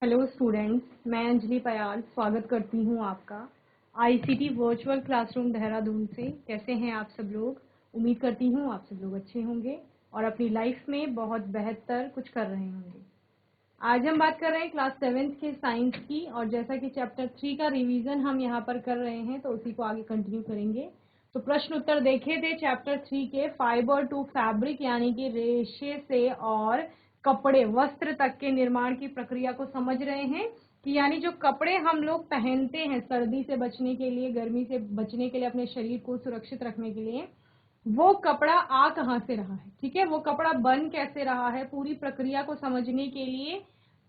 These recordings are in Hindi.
हेलो स्टूडेंट्स, मैं अंजलि पयाल स्वागत करती हूँ आपका आईसीटी वर्चुअल क्लासरूम देहरादून से। कैसे हैं आप सब लोग? उम्मीद करती हूँ आप सब लोग अच्छे होंगे और अपनी लाइफ में बहुत बेहतर कुछ कर रहे होंगे। आज हम बात कर रहे हैं क्लास 7th के साइंस की, और जैसा कि चैप्टर 3 का रिवीजन हम यहाँ पर कर रहे हैं तो उसी को आगे कंटिन्यू करेंगे। तो प्रश्न उत्तर देखे थे चैप्टर 3 के। फाइबर टू फैब्रिक यानी कि रेशे से और कपड़े वस्त्र तक के निर्माण की प्रक्रिया को समझ रहे हैं कि यानी जो कपड़े हम लोग पहनते हैं सर्दी से बचने के लिए, गर्मी से बचने के लिए, अपने शरीर को सुरक्षित रखने के लिए, वो कपड़ा आ कहाँ से रहा है, ठीक है, वो कपड़ा बन कैसे रहा है, पूरी प्रक्रिया को समझने के लिए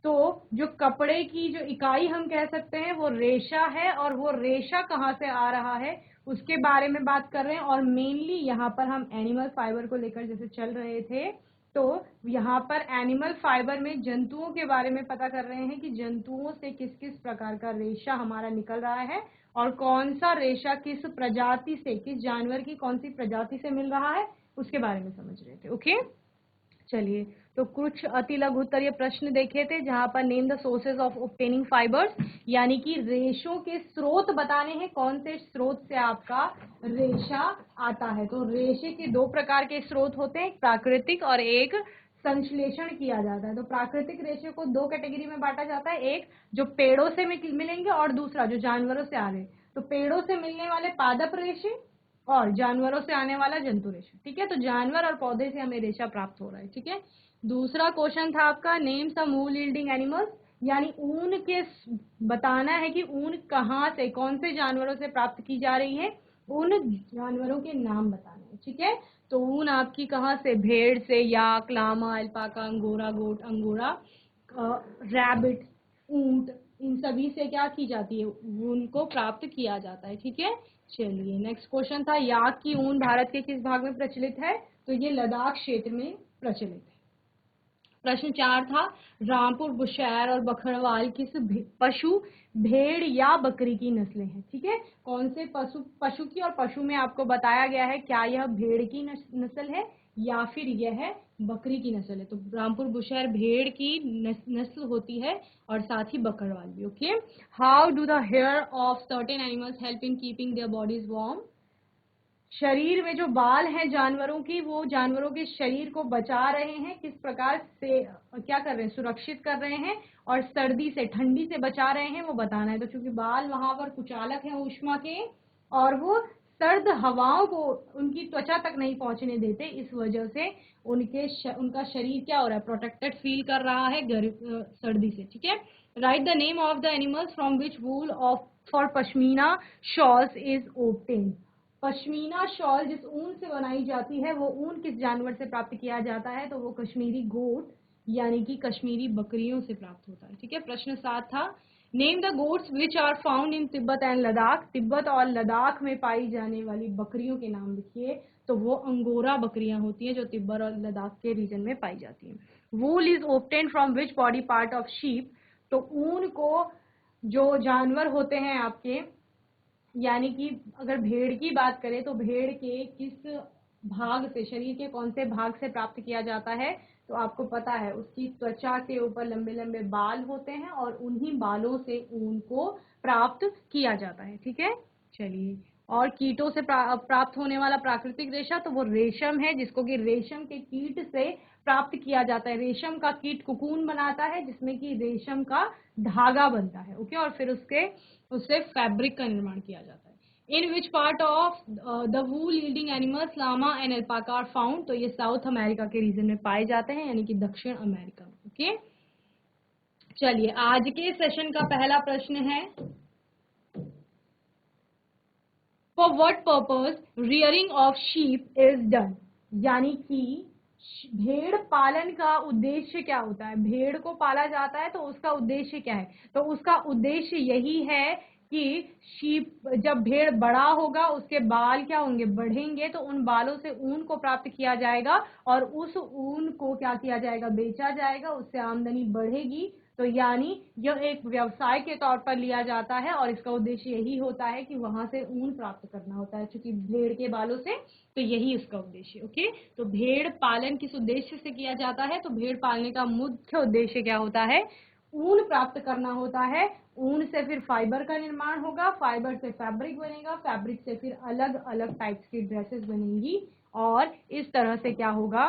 तो जो कपड़े की जो इकाई हम कह सकते हैं वो रेशा है, और वो रेशा कहाँ से आ रहा है उसके बारे में बात कर रहे हैं। और मेनली यहाँ पर हम एनिमल फाइबर को लेकर जैसे चल रहे थे, तो यहाँ पर एनिमल फाइबर में जंतुओं के बारे में पता कर रहे हैं कि जंतुओं से किस किस प्रकार का रेशा हमारा निकल रहा है और कौन सा रेशा किस प्रजाति से, किस जानवर की कौन सी प्रजाति से मिल रहा है उसके बारे में समझ रहे थे। ओके, चलिए तो कुछ अति लघु उत्तरीय प्रश्न देखे थे जहां पर name the sources of obtaining fibres, यानी कि रेशों के स्रोत बताने हैं, कौन से स्रोत से आपका रेशा आता है। तो रेशे के दो प्रकार के स्रोत होते हैं, एक प्राकृतिक और एक संश्लेषण किया जाता है। तो प्राकृतिक रेशे को दो कैटेगरी में बांटा जाता है, एक जो पेड़ों से मिलेंगे और दूसरा जो जानवरों से आ रहे हैं। तो पेड़ों से मिलने वाले पादप रेशे और जानवरों से आने वाला जंतु रेशा, ठीक है। तो जानवर और पौधे से हमें रेशा प्राप्त हो रहा है, ठीक है। दूसरा क्वेश्चन था आपका नेम सम वूल यील्डिंग एनिमल्स, यानी ऊन के बताना है कि ऊन कहाँ से, कौन से जानवरों से प्राप्त की जा रही है, उन जानवरों के नाम बताने हैं, ठीक है। तो ऊन आपकी कहाँ से, भेड़ से, याक, लामा, अल्पाका, अंगोरा गोट, अंगोरा, रैबिट, ऊंट, इन सभी से क्या की जाती है, ऊन को प्राप्त किया जाता है, ठीक है। चलिए नेक्स्ट क्वेश्चन था याक की ऊन भारत के किस भाग में प्रचलित है, तो ये लद्दाख क्षेत्र में प्रचलित है। प्रश्न 4 था रामपुर, बुशैर और बखरवाल किस पशु, भेड़ या बकरी की नस्लें हैं, ठीक है। कौन से पशु की, और पशु में आपको बताया गया है क्या यह भेड़ की नस्ल है या फिर यह बकरी की नस्ल है। तो रामपुर बुशैर भेड़ की नस्ल होती है और साथ ही बकरवाल भी। Okay, how do the hair of certain animals help in keeping their bodies warm, शरीर में जो बाल हैं जानवरों की, वो जानवरों के शरीर को बचा रहे हैं, किस प्रकार से क्या कर रहे हैं, सुरक्षित कर रहे हैं और सर्दी से, ठंडी से बचा रहे हैं वो बताना है। तो चूंकि बाल वहां पर कुचालक हैं ऊष्मा के और वो सर्द हवाओं को उनकी त्वचा तक नहीं पहुंचने देते, इस वजह से उनका शरीर क्या हो रहा है, प्रोटेक्टेड फील कर रहा है सर्दी से, ठीक है। Right the name of the animals from which wool of for pashmina shawls is obtained, pashmina shawl जिस ऊन से बनाई जाती है वो ऊन किस जानवर से प्राप्त किया जाता है, तो वो कश्मीरी गोट यानी कि कश्मीरी बकरियों से प्राप्त होता है, ठीक है। प्रश्न 7 था name the goats which are found in Tibet and Ladakh, Tibet और लद्दाख में पाई जाने वाली बकरियों के नाम लिखिए। तो वो अंगोरा बकरियां होती हैं जो तिब्बत और लद्दाख के रीजन में पाई जाती हैं। वूल is obtained from which body part of sheep, तो ऊन को जो जानवर होते हैं आपके, यानी कि अगर भेड़ की बात करें तो भेड़ के किस भाग से, शरीर के कौन से भाग से प्राप्त किया जाता है, तो आपको पता है उसकी त्वचा के ऊपर लंबे लंबे बाल होते हैं और उन्हीं बालों से ऊन को प्राप्त किया जाता है, ठीक है। चलिए, और कीटों से प्राप्त होने वाला प्राकृतिक रेशा, तो वो रेशम है जिसको कि रेशम के कीट से प्राप्त किया जाता है। रेशम का कीट कुकून बनाता है जिसमें कि रेशम का धागा बनता है, ओके, और फिर उससे फैब्रिक का निर्माण किया जाता है। In which part of the wool yielding animals llama and alpaca are found, तो ये साउथ अमेरिका के रीजन में पाए जाते हैं, यानी कि दक्षिण अमेरिका में, ओके। चलिए आज के सेशन का पहला प्रश्न है for what purpose rearing of sheep is done, यानी कि भेड़ पालन का उद्देश्य क्या होता है, भेड़ को पाला जाता है तो उसका उद्देश्य क्या है, तो उसका उद्देश्य यही है कि शीप, जब भेड़ बड़ा होगा उसके बाल क्या होंगे, बढ़ेंगे, तो उन बालों से ऊन को प्राप्त किया जाएगा और उस ऊन को क्या किया जाएगा, बेचा जाएगा, उससे आमदनी बढ़ेगी। तो यानी यह एक व्यवसाय के तौर पर लिया जाता है और इसका उद्देश्य यही होता है कि वहां से ऊन प्राप्त करना होता है, क्योंकि भेड़ के बालों से, तो यही उसका उद्देश्य। ओके, तो भेड़ पालन किस उद्देश्य से किया जाता है, तो भेड़ पालने का मुख्य उद्देश्य क्या होता है, ऊन प्राप्त करना होता है। ऊन से फिर फाइबर का निर्माण होगा, फाइबर से फैब्रिक बनेगा, फैब्रिक से फिर अलग अलग टाइप्स की ड्रेसेस बनेंगी और इस तरह से क्या होगा,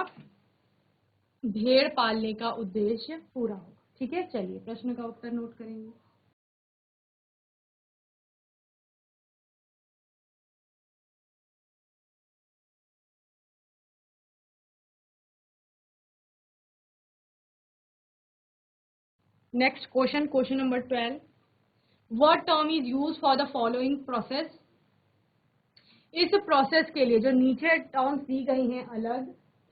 भेड़ पालने का उद्देश्य पूरा होगा। ठीक है, चलिए प्रश्न का उत्तर नोट करेंगे। Next question, question number 12, what term is use for the following process. इस प्रोसेस के लिए जो नीचे टर्म्स दी गई हैं अलग,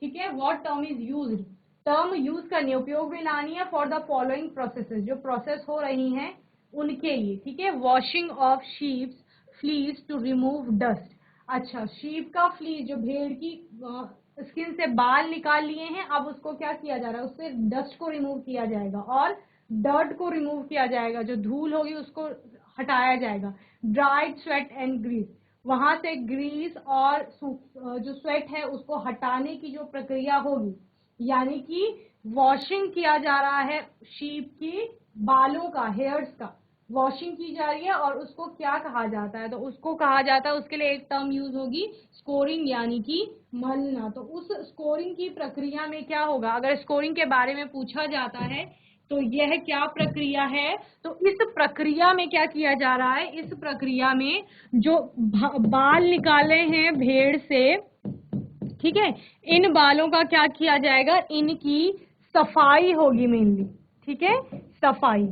ठीक है, what term is used, term use करनी है, उपयोग में लानी है फॉर द फॉलोइंग प्रोसेसेस, जो प्रोसेस हो रही हैं उनके लिए। ठीक है, washing of sheeps fleece to remove dust. अच्छा, शीप का फ्लीज, जो भेड़ की स्किन से बाल निकाल लिए हैं, अब उसको क्या किया जा रहा है, उससे डस्ट को रिमूव किया जाएगा और डर्ट को रिमूव किया जाएगा, जो धूल होगी उसको हटाया जाएगा। ड्राइड स्वेट एंड ग्रीस, वहां से ग्रीस और जो स्वेट है उसको हटाने की जो प्रक्रिया होगी, यानी कि वॉशिंग किया जा रहा है शीप की बालों का, हेयर्स का वॉशिंग की जा रही है और उसको क्या कहा जाता है, तो उसको कहा जाता है, उसके लिए एक टर्म यूज होगी स्कोरिंग, यानी कि मलना। तो उस स्कोरिंग की प्रक्रिया में क्या होगा, अगर स्कोरिंग के बारे में पूछा जाता है तो यह क्या प्रक्रिया है, तो इस प्रक्रिया में क्या किया जा रहा है, इस प्रक्रिया में जो बाल निकाले हैं भेड़ से, ठीक है, इन बालों का क्या किया जाएगा, इनकी सफाई होगी मेनली। ठीक है, सफाई।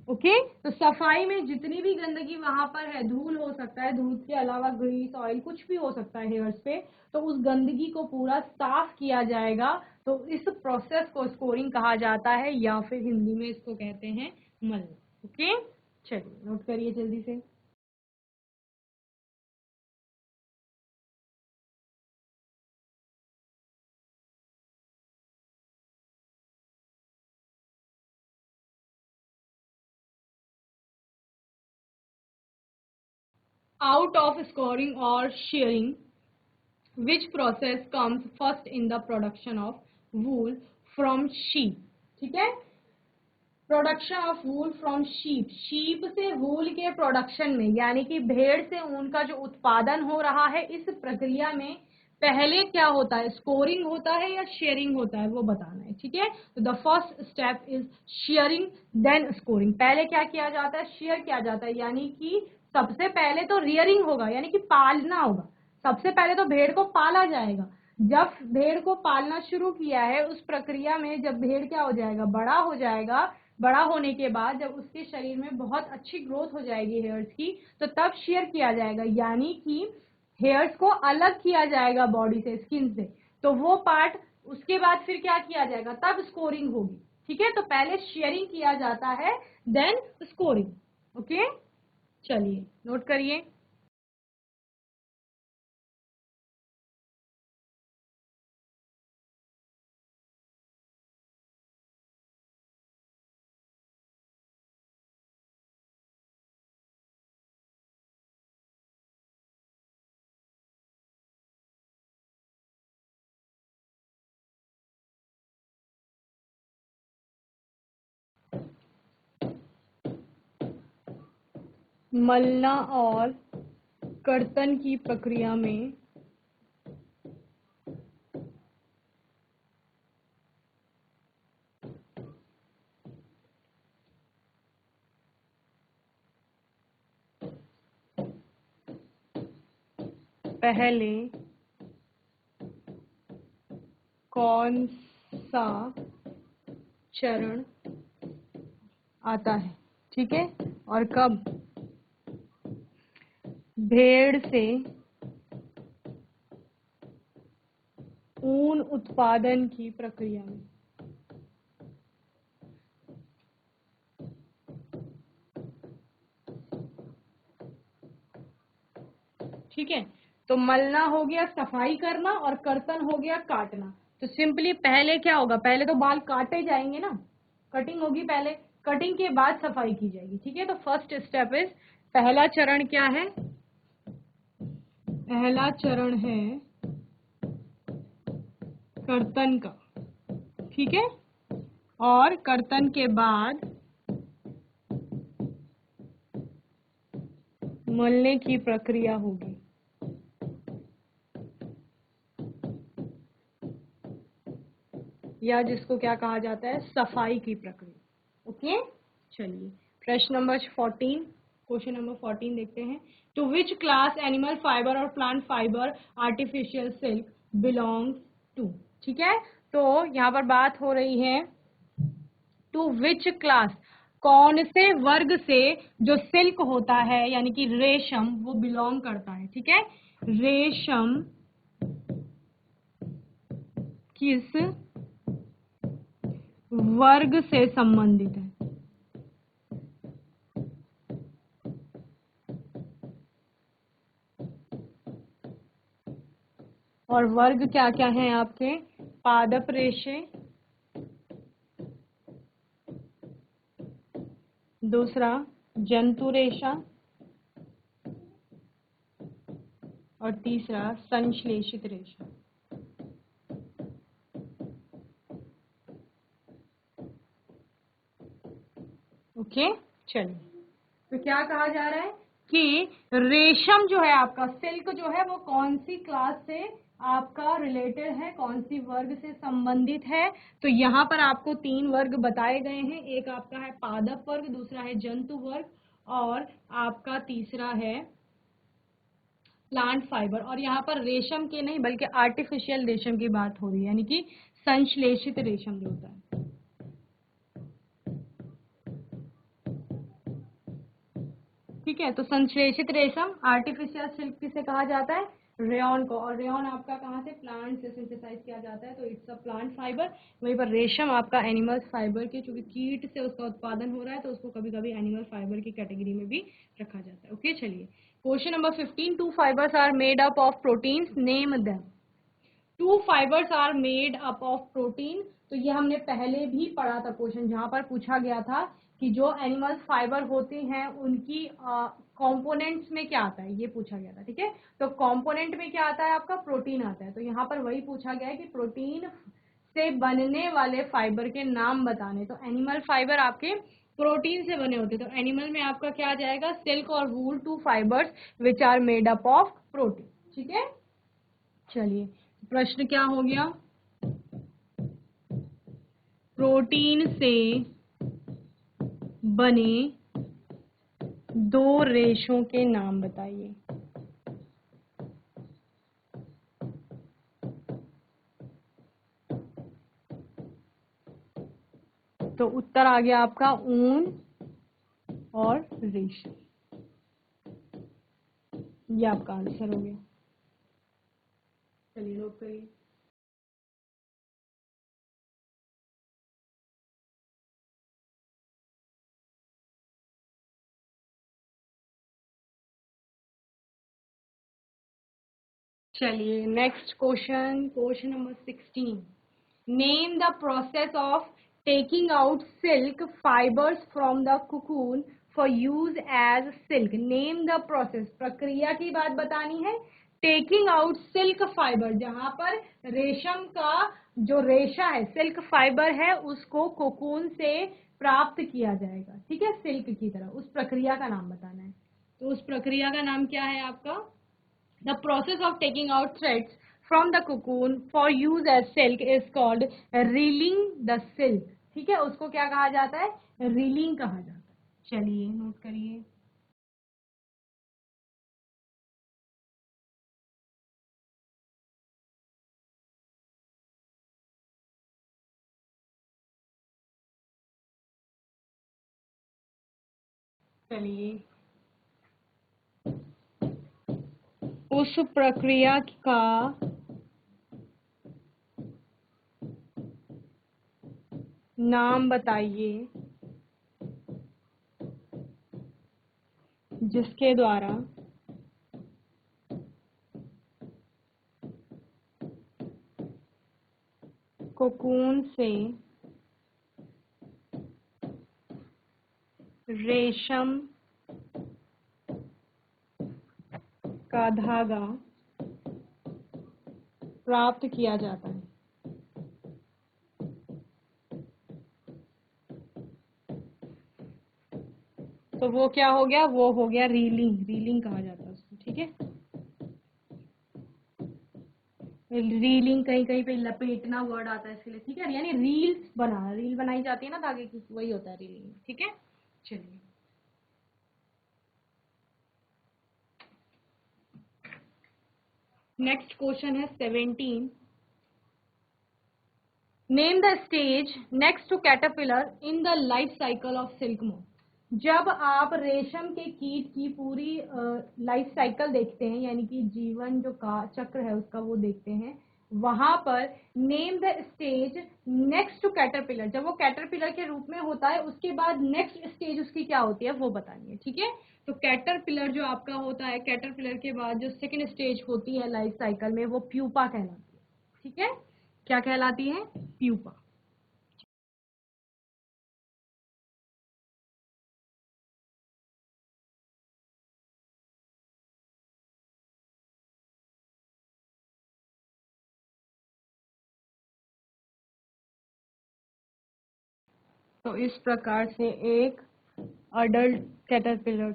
ओके, तो सफाई में जितनी भी गंदगी वहां पर है, धूल हो सकता है, धूल के अलावा ग्रीस, ऑयल, कुछ भी हो सकता है हेयर्स पे, तो उस गंदगी को पूरा साफ किया जाएगा। तो इस प्रोसेस को स्कोरिंग कहा जाता है, या फिर हिंदी में इसको कहते हैं मलना। ओके, चलिए नोट करिए जल्दी से। आउट ऑफ स्कोरिंग और sharing, which process comes first in the production of wool from sheep। ठीक है, production of wool from sheep, sheep से वूल के प्रोडक्शन में, यानी कि भेड़ से ऊन का जो उत्पादन हो रहा है, इस प्रक्रिया में पहले क्या होता है, स्कोरिंग होता है या शेयरिंग होता है, वो बताना है। ठीक है, तो the first step is shearing then scouring. पहले क्या किया जाता है, शेयर किया जाता है, यानी कि सबसे पहले तो रियरिंग होगा, यानी कि पालना होगा। सबसे पहले तो भेड़ को पाला जाएगा। जब भेड़ को पालना शुरू किया है, उस प्रक्रिया में जब भेड़ क्या हो जाएगा, बड़ा हो जाएगा, बड़ा होने के बाद जब उसके शरीर में बहुत अच्छी ग्रोथ हो जाएगी हेयर्स की, तो तब शेयर किया जाएगा, यानी कि हेयर्स को अलग किया जाएगा बॉडी से, स्किन से। तो वो पार्ट, उसके बाद फिर क्या किया जाएगा, तब स्कोरिंग होगी। ठीक है, तो पहले शेयरिंग किया जाता है, देन स्कोरिंग। ओके, चलिए नोट करिए। मलना और कर्तन की प्रक्रिया में पहले कौन सा चरण आता है, ठीक है, और कब, भेड़ से ऊन उत्पादन की प्रक्रिया में। ठीक है, तो मलना हो गया सफाई करना और कर्तन हो गया काटना। तो सिंपली पहले क्या होगा, पहले तो बाल काटे जाएंगे ना, कटिंग होगी पहले, कटिंग के बाद सफाई की जाएगी। ठीक है, तो फर्स्ट स्टेप इज, पहला चरण क्या है, पहला चरण है कर्तन का। ठीक है, और कर्तन के बाद मलने की प्रक्रिया होगी। या जिसको क्या कहा जाता है, सफाई की प्रक्रिया। ओके, चलिए प्रश्न नंबर 14, क्वेश्चन नंबर 14 देखते हैं। To which class animal fibre और plant fibre artificial silk belongs to. ठीक है, तो यहाँ पर बात हो रही है टू विच क्लास, कौन से वर्ग से जो सिल्क होता है यानी कि रेशम वो बिलोंग करता है। ठीक है, रेशम किस वर्ग से संबंधित है। और वर्ग क्या क्या हैं आपके, पादप रेशे, दूसरा जंतु रेशा, और तीसरा संश्लेषित रेशा। ओके, चलिए तो क्या कहा जा रहा है कि रेशम जो है आपका, सिल्क जो है वो कौन सी क्लास से आपका रिलेटेड है, कौन सी वर्ग से संबंधित है। तो यहाँ पर आपको 3 वर्ग बताए गए हैं, एक आपका है पादप वर्ग, दूसरा है जंतु वर्ग, और आपका तीसरा है प्लांट फाइबर। और यहाँ पर रेशम के नहीं बल्कि आर्टिफिशियल रेशम की बात हो रही है, यानी कि संश्लेषित रेशम जो होता है। ठीक है, तो संश्लेषित रेशम, आर्टिफिशियल सिल्क किसे कहा जाता है, रेयन को। और रेयन आपका कहाँ से, प्लांट से सिंथेसाइज किया जाता है, तो इट्स अ प्लांट फाइबर। वहीं पर रेशम आपका एनिमल फाइबर के, चूंकि कीट से उसका उत्पादन हो रहा है तो उसको कभी कभी एनिमल फाइबर की कैटेगरी में भी रखा जाता है। ओके, चलिए question number 15, two fibres are made up of proteins, name them. Two fibres are made up of protein, तो ये हमने पहले भी पढ़ा था क्वेश्चन, जहां पर पूछा गया था कि जो एनिमल फाइबर होते हैं उनकी कंपोनेंट्स में क्या आता है, ये पूछा गया था। ठीक है, तो कंपोनेंट में क्या आता है आपका, प्रोटीन आता है। तो यहाँ पर वही पूछा गया है कि प्रोटीन से बनने वाले फाइबर के नाम बताने। तो एनिमल फाइबर आपके प्रोटीन से बने होते हैं, तो एनिमल में आपका क्या आ जाएगा, सिल्क और wool, two fibres which are made up of protein. ठीक है, चलिए प्रश्न क्या हो गया, प्रोटीन से बने 2 रेशों के नाम बताइए। तो उत्तर आ गया आपका ऊन और रेशम, ये आपका आंसर हो गया। चलिए नोट करिए। चलिए next question, question number 16, name the process of taking out silk fibers from the cocoon for use as silk. Name the process, प्रक्रिया की बात बतानी है। टेकिंग आउट सिल्क फाइबर, जहां पर रेशम का जो रेशा है, सिल्क फाइबर है, उसको कोकून से प्राप्त किया जाएगा। ठीक है, सिल्क की तरह, उस प्रक्रिया का नाम बताना है। तो उस प्रक्रिया का नाम क्या है आपका, the process of taking out threads from the cocoon for use as silk is called reeling the silk। ठीक है, उसको क्या कहा जाता है, रीलिंग कहा जाता है। चलिए नोट करिए। चलिए उस प्रक्रिया का नाम बताइए जिसके द्वारा कोकून से रेशम का धागा प्राप्त किया जाता है। तो वो क्या हो गया, वो हो गया रीलिंग, रीलिंग कहा जाता है उसको, ठीक है। रीलिंग कहीं कहीं पे लपेटना वर्ड आता है इसके लिए, ठीक है, यानी रील्स बना, रील बनाई जाती है ना धागे की, वही होता है रीलिंग, ठीक है। चलिए नेक्स्ट क्वेश्चन है 17। Name the stage next to caterpillar in the life cycle of silk moth. जब आप रेशम के कीट की पूरी लाइफ साइकिल देखते हैं, यानी कि जीवन जो का चक्र है उसका वो देखते हैं, वहां पर name the stage next to caterpillar, जब वो कैटरपिलर के रूप में होता है उसके बाद नेक्स्ट स्टेज उसकी क्या होती है वो बतानी है, ठीक है। तो कैटरपिलर जो आपका होता है, कैटरपिलर के बाद जो सेकेंड स्टेज होती है लाइफ साइकिल में, वो प्यूपा कहलाती है, ठीक है। क्या कहलाती है, प्यूपा। तो इस प्रकार से एक अडल्ट कैटरपिलर,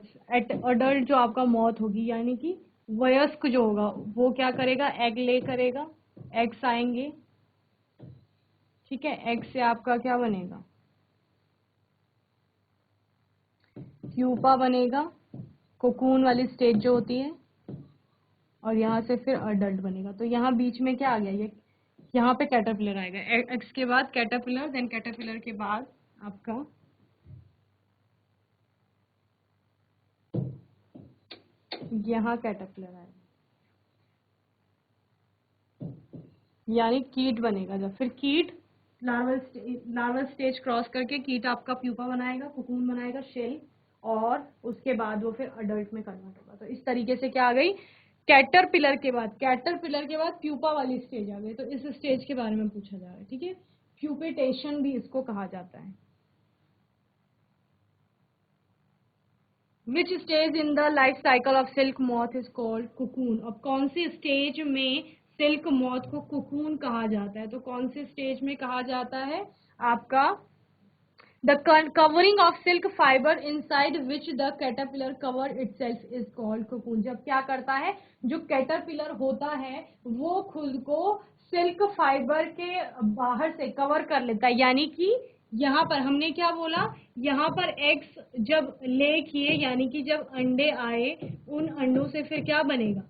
अडल्ट जो आपका मौत होगी, यानी कि वयस्क जो होगा वो क्या करेगा, एग ले करेगा, एग्स आएंगे, ठीक है। एग से आपका क्या बनेगा, प्यूपा बनेगा, कोकून वाली स्टेज जो होती है, और यहाँ से फिर अडल्ट बनेगा। तो यहाँ बीच में क्या आ गया, ये यहाँ पे कैटरपिलर आएगा, एग्स के बाद कैटरपिलर, देन कैटरपिलर के बाद आपका यहाँ कैटरपिलर आएगा, यानी कीट बनेगा। जब फिर कीट लार्वल स्टेज क्रॉस करके कीट आपका प्यूपा बनाएगा, कुकून बनाएगा, शेल, और उसके बाद वो फिर अडल्ट में कन्वर्ट होगा। तो इस तरीके से क्या आ गई, कैटरपिलर के बाद, कैटरपिलर के बाद प्यूपा वाली स्टेज आ गई। तो इस स्टेज के बारे में पूछा जा रहा है, ठीक है। प्यूपेटेशन भी इसको कहा जाता है। Which stage in the life cycle of silk moth is called cocoon. अब कौन सी स्टेज में सिल्क मॉथ को कुकून कहा जाता है, तो कौन से स्टेज में कहा जाता है आपका, the covering of silk fibre inside which the caterpillar cover itself is called cocoon. जब क्या करता है, जो कैटरपिलर होता है वो खुद को सिल्क फाइबर के बाहर से कवर कर लेता है, यानी कि यहाँ पर हमने क्या बोला, यहाँ पर एग्स जब ले किए, यानी कि जब अंडे आए, उन अंडों से फिर क्या बनेगा,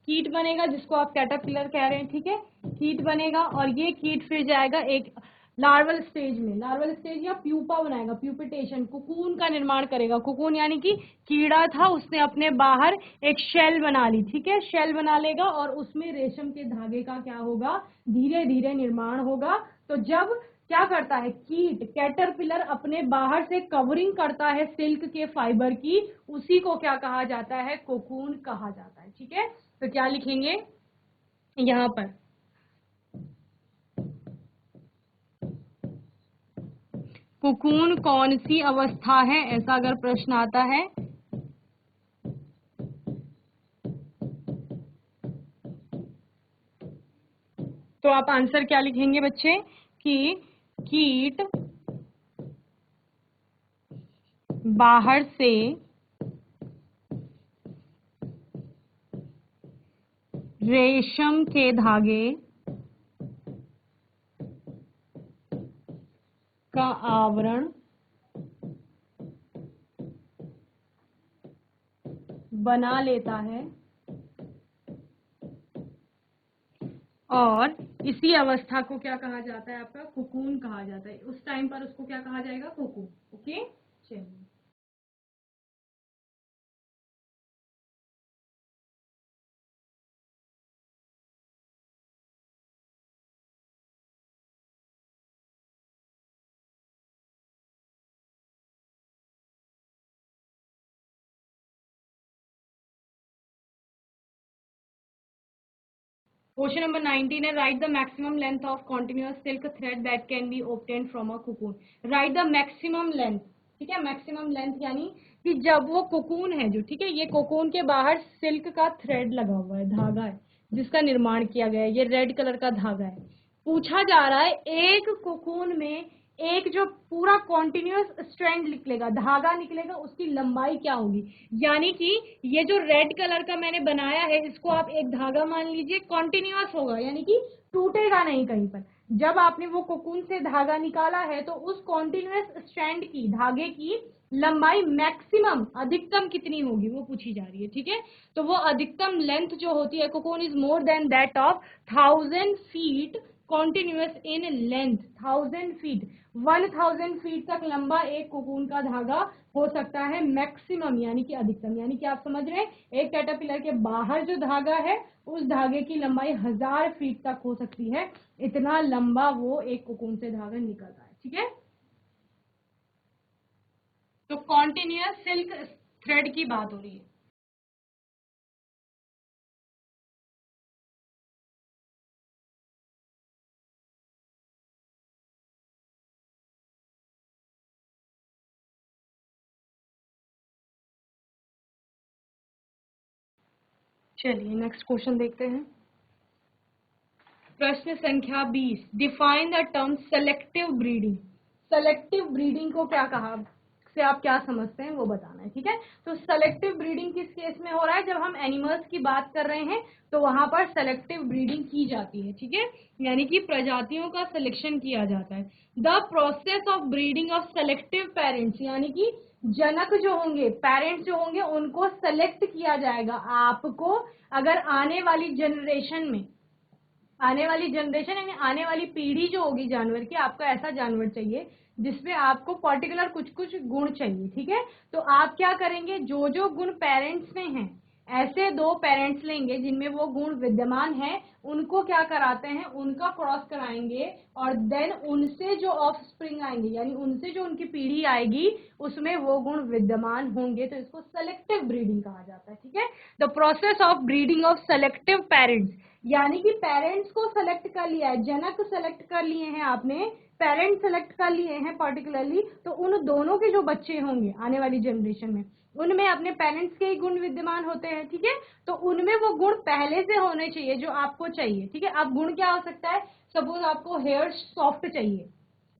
कीट बनेगा, जिसको आप कैटरपिलर कह रहे हैं, ठीक है। कीट बनेगा और ये कीट फिर जाएगा एक लार्वल स्टेज में, लार्वल स्टेज या प्यूपा बनाएगा, प्यूपेटेशन, कुकून का निर्माण करेगा। कुकून यानी कि कीड़ा था, उसने अपने बाहर एक शेल बना ली, ठीक है, शेल बना लेगा और उसमें रेशम के धागे का क्या होगा, धीरे धीरे निर्माण होगा। तो जब क्या करता है कीट, कैटरपिलर अपने बाहर से कवरिंग करता है सिल्क के फाइबर की, उसी को क्या कहा जाता है, कोकून कहा जाता है, ठीक है। तो क्या लिखेंगे यहाँ पर, कोकून कौन सी अवस्था है, ऐसा अगर प्रश्न आता है तो आप आंसर क्या लिखेंगे बच्चे, कि कीट बाहर से रेशम के धागे का आवरण बना लेता है और इसी अवस्था को क्या कहा जाता है, आपका कुकून कहा जाता है। उस टाइम पर उसको क्या कहा जाएगा, कुकून, ओके। चलिए क्वेश्चन नंबर 19 है, right the maximum length of continuous silk thread that can be obtained from a cocoon. Right the maximum length, ठीक है, मैक्सिमम लेंथ यानी कि जब वो कोकून है जो, ठीक है, ये कोकून के बाहर सिल्क का थ्रेड लगा हुआ है, धागा है जिसका निर्माण किया गया है, ये रेड कलर का धागा है। पूछा जा रहा है एक कोकून में एक जो पूरा कॉन्टिन्यूअस स्ट्रैंड निकलेगा, धागा निकलेगा, उसकी लंबाई क्या होगी। यानी कि ये जो रेड कलर का मैंने बनाया है, इसको आप एक धागा मान लीजिए, कॉन्टिन्यूअस होगा, यानी कि टूटेगा नहीं कहीं पर। जब आपने वो कोकून से धागा निकाला है तो उस कॉन्टिन्यूअस स्ट्रैंड की, धागे की लंबाई मैक्सिमम, अधिकतम कितनी होगी वो पूछी जा रही है। ठीक है, तो वो अधिकतम लेंथ जो होती है, cocoon is more than that of 1000 feet continuous in length. 1000 feet, 1000 feet तक लंबा एक कोकून का धागा हो सकता है मैक्सिमम, यानी कि अधिकतम। यानी कि आप समझ रहे हैं, एक कैटरपिलर के बाहर जो धागा है, उस धागे की लंबाई 1000 फीट तक हो सकती है। इतना लंबा वो एक कोकून से धागा निकल रहा है। ठीक है, तो कॉन्टिन्यूअस सिल्क थ्रेड की बात हो रही है। चलिए नेक्स्ट क्वेश्चन देखते हैं। प्रश्न संख्या 20, define the term selective breeding. Selective breeding को क्या कहा, से आप क्या समझते हैं वो बताना है। ठीक है, तो सेलेक्टिव ब्रीडिंग किस केस में हो रहा है, जब हम एनिमल्स की बात कर रहे हैं तो वहां पर सेलेक्टिव ब्रीडिंग की जाती है। ठीक है, यानी कि प्रजातियों का सिलेक्शन किया जाता है। The process of breeding of selective parents, यानी कि जनक जो होंगे, पेरेंट्स जो होंगे, उनको सेलेक्ट किया जाएगा। आपको अगर आने वाली जनरेशन में, आने वाली जनरेशन यानी आने वाली पीढ़ी जो होगी जानवर की, आपको ऐसा जानवर चाहिए जिसमें आपको पर्टिकुलर कुछ कुछ गुण चाहिए। ठीक है, तो आप क्या करेंगे, जो जो गुण पेरेंट्स में हैं, ऐसे दो पेरेंट्स लेंगे जिनमें वो गुण विद्यमान है, उनको क्या कराते हैं, उनका क्रॉस कराएंगे, और देन उनसे जो ऑफ स्प्रिंग आएंगे, यानी उनसे जो उनकी पीढ़ी आएगी, उसमें वो गुण विद्यमान होंगे, तो इसको सेलेक्टिव ब्रीडिंग कहा जाता है। ठीक है, the process of breeding of selective parents, यानी कि पेरेंट्स को सेलेक्ट कर लिया है, जनक सेलेक्ट कर लिए हैं आपने, पेरेंट्स सेलेक्ट कर लिए हैं पर्टिकुलरली, तो उन दोनों के जो बच्चे होंगे आने वाली जनरेशन में, उनमें अपने पेरेंट्स के ही गुण विद्यमान होते हैं। ठीक है, तो उनमें वो गुण पहले से होने चाहिए जो आपको चाहिए। ठीक है, अब गुण क्या हो सकता है, सपोज आपको हेयर सॉफ्ट चाहिए,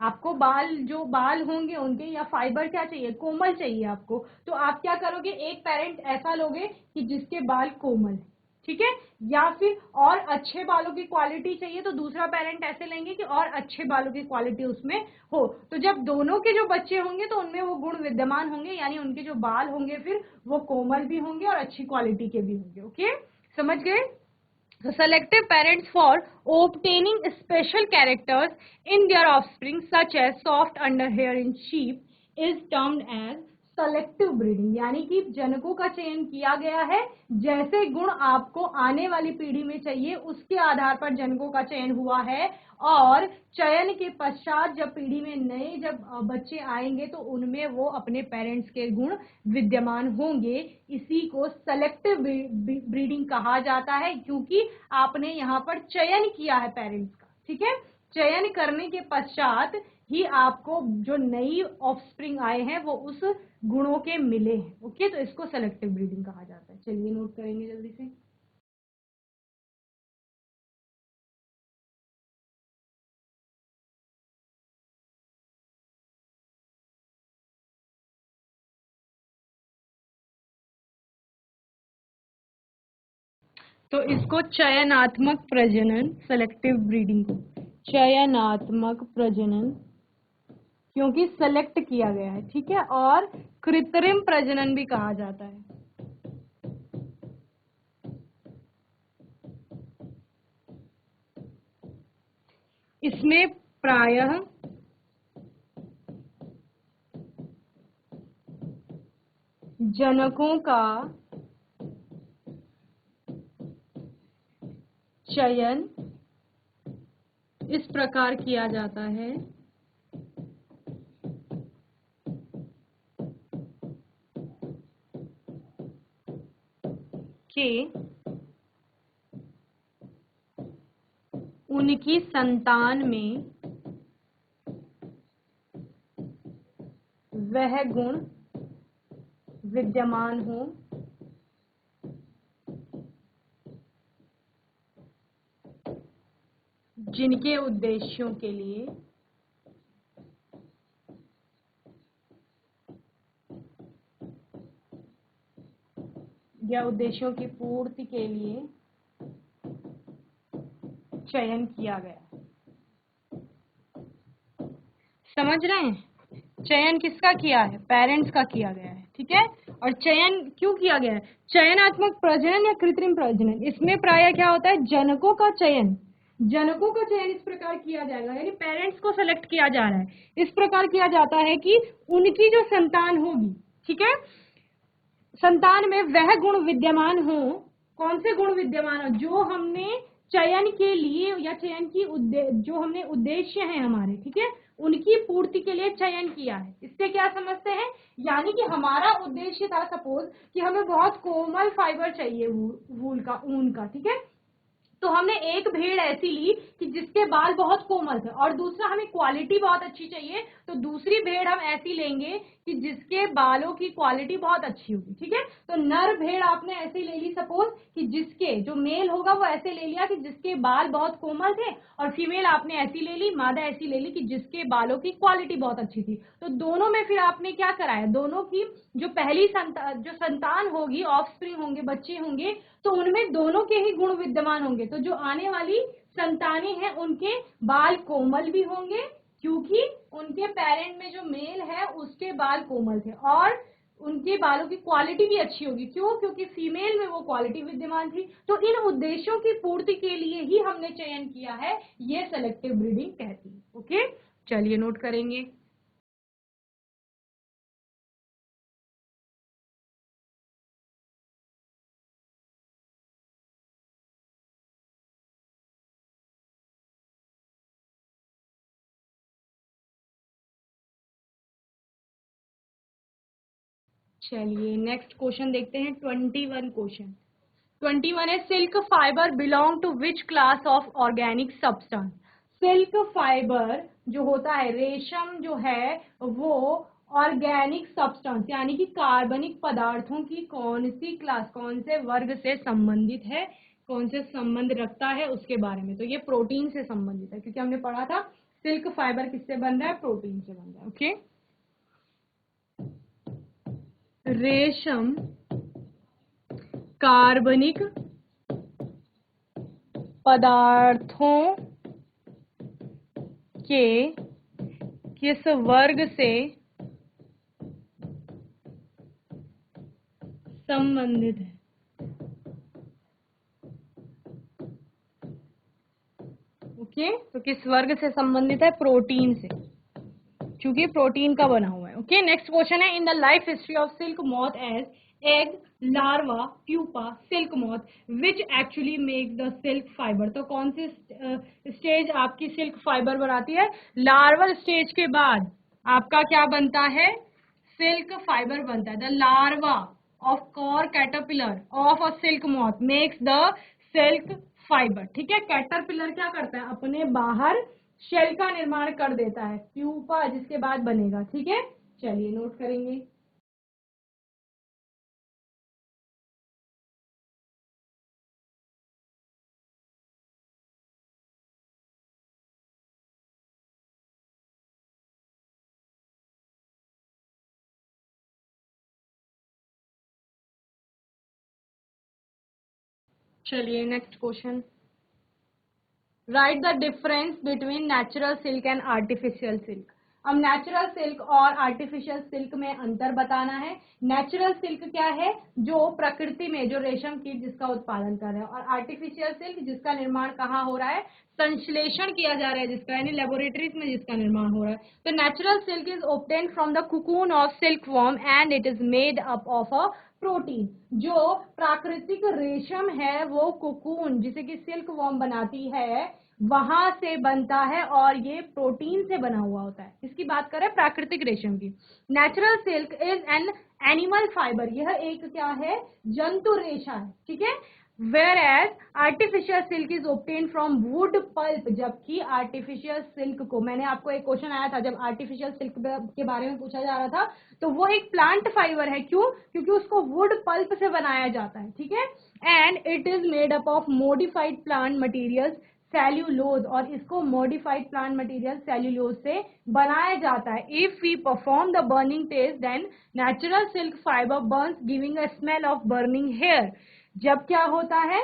आपको बाल, जो बाल होंगे उनके, या फाइबर क्या चाहिए, कोमल चाहिए आपको, तो आप क्या करोगे, एक पेरेंट ऐसा लोगे कि जिसके बाल कोमल है। ठीक है, या फिर और अच्छे बालों की क्वालिटी चाहिए तो दूसरा पेरेंट ऐसे लेंगे कि और अच्छे बालों की क्वालिटी उसमें हो। तो जब दोनों के जो बच्चे होंगे तो उनमें वो गुण विद्यमान होंगे, यानी उनके जो बाल होंगे फिर वो कोमल भी होंगे और अच्छी क्वालिटी के भी होंगे। ओके, समझ गए। So selective parents for obtaining special characters in their offspring such as soft underhair in sheep is termed as selective breeding, यानी कि जनकों का चयन किया गया है, जैसे गुण आपको आने वाली पीढ़ी में चाहिए उसके आधार पर जनकों का चयन हुआ है, और चयन के पश्चात जब पीढ़ी में नए जब बच्चे आएंगे तो उनमें वो अपने पेरेंट्स के गुण विद्यमान होंगे। इसी को सेलेक्टिव ब्रीडिंग कहा जाता है, क्योंकि आपने यहाँ पर चयन किया है पेरेंट्स का। ठीक है, चयन करने के पश्चात ही आपको जो नई ऑफस्प्रिंग आए हैं वो उस गुणों के मिले हैं। ओके, तो इसको सेलेक्टिव ब्रीडिंग कहा जाता है। चलिए नोट करेंगे जल्दी से। तो इसको चयनात्मक प्रजनन, सेलेक्टिव ब्रीडिंग को चयनात्मक प्रजनन, क्योंकि सेलेक्ट किया गया है। ठीक है, और कृत्रिम प्रजनन भी कहा जाता है। इसमें प्रायः जनकों का चयन इस प्रकार किया जाता है कि उनकी संतान में वह गुण विद्यमान हो जिनके उद्देश्यों के लिए या उद्देश्यों की पूर्ति के लिए चयन किया गया। समझ रहे हैं? चयन किसका किया है? पेरेंट्स का किया गया है, ठीक है। और चयन क्यों किया गया है? चयनात्मक प्रजनन या कृत्रिम प्रजनन, इसमें प्रायः क्या होता है? जनकों का चयन इस प्रकार किया जाएगा, यानी पेरेंट्स को सेलेक्ट किया जा रहा है, इस प्रकार किया जाता है कि उनकी जो संतान होगी, ठीक है, संतान में वह गुण विद्यमान हो। कौन से गुण विद्यमान हो? जो हमने चयन के लिए या चयन की जो हमने उद्देश्य है हमारे, ठीक है, उनकी पूर्ति के लिए चयन किया है। इससे क्या समझते हैं? यानी कि हमारा उद्देश्य था, सपोज कि हमें बहुत कोमल फाइबर चाहिए वूल का, ऊन का, ठीक है, तो हमने एक भेड़ ऐसी ली कि जिसके बाल बहुत कोमल थे, और दूसरा हमें क्वालिटी बहुत अच्छी चाहिए, तो दूसरी भेड़ हम ऐसी लेंगे कि जिसके बालों की क्वालिटी बहुत अच्छी होगी, ठीक है। तो नर भेड़ आपने ऐसी ले ली, सपोज कि जिसके जो मेल होगा वो ऐसे ले लिया कि जिसके बाल बहुत कोमल थे, और फीमेल आपने ऐसी ले ली, मादा ऐसी ले ली कि जिसके बालों की क्वालिटी बहुत अच्छी थी। तो दोनों में फिर आपने क्या कराया? दोनों की जो पहली जो संतान होगी, ऑफस्प्रिंग होंगे, बच्चे होंगे, तो उनमें दोनों के ही गुण विद्यमान होंगे। तो जो आने वाली संतानें हैं उनके बाल कोमल भी होंगे, क्योंकि उनके पेरेंट में जो मेल है उसके बाल कोमल थे, और उनके बालों की क्वालिटी भी अच्छी होगी। क्यों? क्योंकि फीमेल में वो क्वालिटी विद्यमान थी। तो इन उद्देश्यों की पूर्ति के लिए ही हमने चयन किया है, ये सेलेक्टिव ब्रीडिंग कहती है। ओके, चलिए नोट करेंगे। चलिए नेक्स्ट क्वेश्चन देखते हैं, 21 क्वेश्चन। 21 है, silk fiber belong to which class of organic substance. Silk fiber जो होता है, रेशम जो है, वो ऑर्गेनिक सब्सटेंस यानी कि कार्बनिक पदार्थों की कौन सी क्लास, कौन से वर्ग से संबंधित है, कौन से संबंध रखता है, उसके बारे में। तो ये प्रोटीन से संबंधित है, क्योंकि हमने पढ़ा था सिल्क फाइबर किससे बन रहा है? प्रोटीन से बन रहा है। ओके, रेशम कार्बनिक पदार्थों के किस वर्ग से संबंधित है? ओके, तो किस वर्ग से संबंधित है? प्रोटीन से, क्योंकि प्रोटीन का बना हुआ है। ओके, नेक्स्ट क्वेश्चन है, in the life history of silk moth as egg, larva, pupa, silk moth, which actually make the silk fiber. तो कौन सी स्टेज आपकी सिल्क फाइबर बनाती है? लार्वल स्टेज के बाद आपका क्या बनता है? सिल्क फाइबर बनता है। The larva of or caterpillar of a silk moth makes the silk fiber. ठीक है, कैटरपिलर क्या करता है? अपने बाहर शेल का निर्माण कर देता है, प्यूपा जिसके बाद बनेगा। ठीक है, चलिए नोट करेंगे। चलिए next question, right the difference between natural silk and artificial silk. अब नेचुरल सिल्क और आर्टिफिशियल सिल्क में अंतर बताना है। नेचुरल सिल्क क्या है? जो प्रकृति में जो रेशम कीट जिसका उत्पादन कर रहे हैं, और आर्टिफिशियल सिल्क जिसका निर्माण कहाँ हो रहा है? संश्लेषण किया जा रहा है जिसका, यानी लेबोरेटरीज में जिसका निर्माण हो रहा है। तो natural silk is obtained from the cocoon of silk worm and it is made up of a protein. जो प्राकृतिक रेशम है वो कुकून जिसे कि सिल्क वॉर्म बनाती है वहां से बनता है, और ये प्रोटीन से बना हुआ होता है। इसकी बात करें प्राकृतिक रेशम की। Natural silk is an animal fibre, यह एक क्या है? जंतु रेशा है। ठीक है, whereas artificial silk is obtain from wood pulp. जबकि आर्टिफिशियल सिल्क को, मैंने आपको एक क्वेश्चन आया था जब आर्टिफिशियल सिल्क के बारे में पूछा जा रहा था, तो वो एक प्लांट फाइबर है। क्यों? क्योंकि उसको वुड पल्प से बनाया जाता है। ठीक है, and it is made up of modified plant materials cellulose, और इसको मॉडिफाइड प्लांट मटेरियल सेल्यूलोज से बनाया जाता है. If we perform the burning test then natural silk fiber burns giving a smell of burning hair. जब क्या होता है,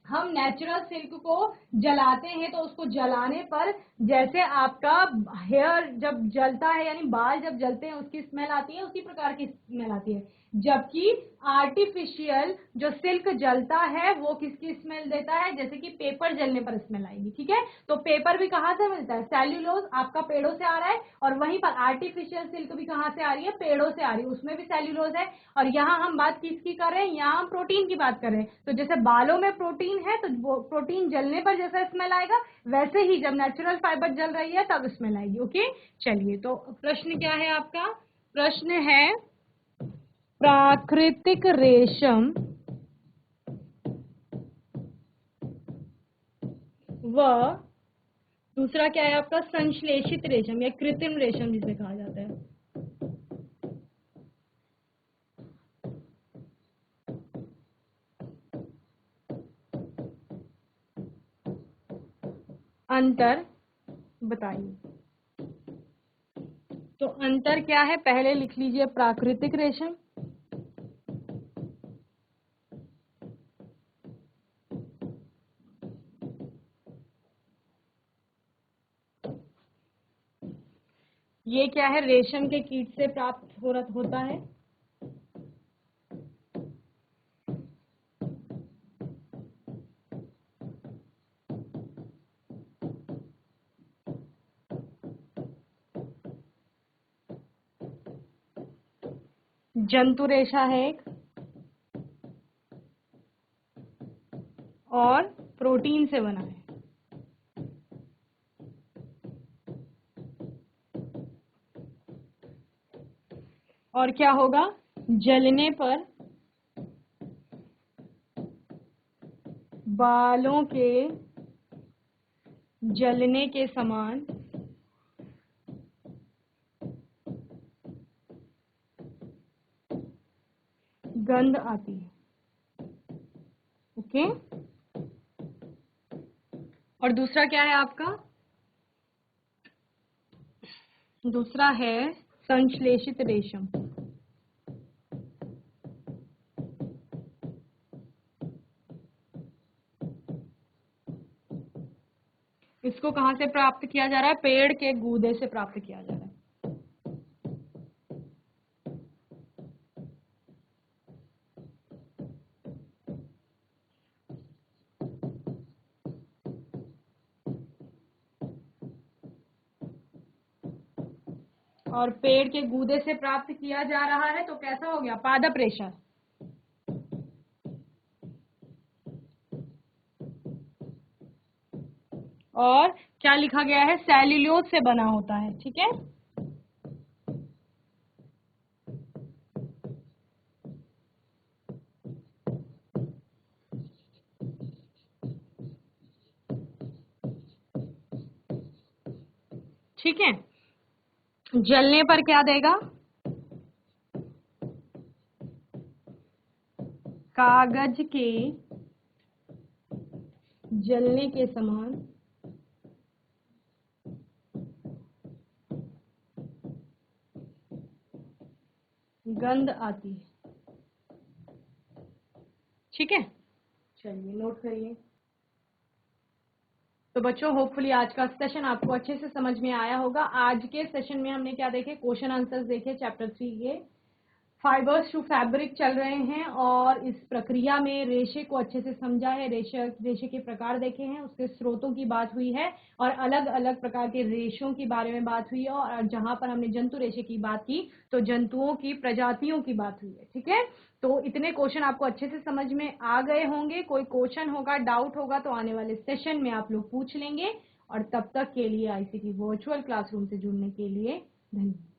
हम नेचुरल सिल्क को जलाते हैं तो उसको जलाने पर जैसे आपका हेयर जब जलता है, यानी बाल जब जलते हैं उसकी स्मेल आती है, उसी प्रकार की स्मेल आती है. जबकि आर्टिफिशियल जो सिल्क जलता है वो किसकी स्मेल देता है, जैसे कि पेपर जलने पर स्मेल आएगी. ठीक है, तो पेपर भी कहाँ से मिलता है, सेल्यूलोज आपका पेड़ों से आ रहा है, और वहीं पर आर्टिफिशियल सिल्क भी कहाँ से आ रही है, पेड़ों से आ रही है, उसमें भी सेल्यूलोज है. और यहाँ हम बात किसकी कर रहे हैं, यहाँ हम प्रोटीन की बात कर रहे हैं. तो जैसे बालों में प्रोटीन है तो वो प्रोटीन जलने पर जैसा स्मेल आएगा, वैसे ही जब नेचुरल फाइबर जल रही है तब स्मेल आएगी. ओके, चलिए, तो प्रश्न क्या है आपका, प्रश्न है प्राकृतिक रेशम व दूसरा क्या है आपका, संश्लेषित रेशम या कृत्रिम रेशम जिसे कहा जाता है. अंतर बताइए. तो अंतर क्या है, पहले लिख लीजिए प्राकृतिक रेशम ये क्या है, रेशम के कीट से प्राप्त होता है. जंतु रेशा है एक, और प्रोटीन से बना है. और क्या होगा, जलने पर बालों के जलने के समान गंध आती है. ओके, और दूसरा क्या है आपका, दूसरा है संश्लेषित रेशम. इसको कहां से प्राप्त किया जा रहा है, पेड़ के गूदे से प्राप्त किया जा रहा है. और पेड़ के गूदे से प्राप्त किया जा रहा है तो कैसा हो गया, पादप रेशा. और क्या लिखा गया है, सेल्यूलोज से बना होता है. ठीक है, ठीक है. जलने पर क्या देगा, कागज के जलने के समान गंध आती है. ठीक है, चलिए नोट करिए. तो बच्चों, होपफुली आज का सेशन आपको अच्छे से समझ में आया होगा. आज के सेशन में हमने क्या देखे, क्वेश्चन आंसर्स देखे चैप्टर 3 के. फाइबर्स टू फैब्रिक चल रहे हैं, और इस प्रक्रिया में रेशे को अच्छे से समझा है, रेशे के प्रकार देखे हैं, उसके स्रोतों की बात हुई है, और अलग अलग प्रकार के रेशों के बारे में बात हुई है. और जहां पर हमने जंतु रेशे की बात की तो जंतुओं की प्रजातियों की बात हुई है. ठीक है, तो इतने क्वेश्चन आपको अच्छे से समझ में आ गए होंगे. कोई क्वेश्चन होगा, डाउट होगा तो आने वाले सेशन में आप लोग पूछ लेंगे. और तब तक के लिए आईसीटी वर्चुअल क्लासरूम से जुड़ने के लिए धन्यवाद.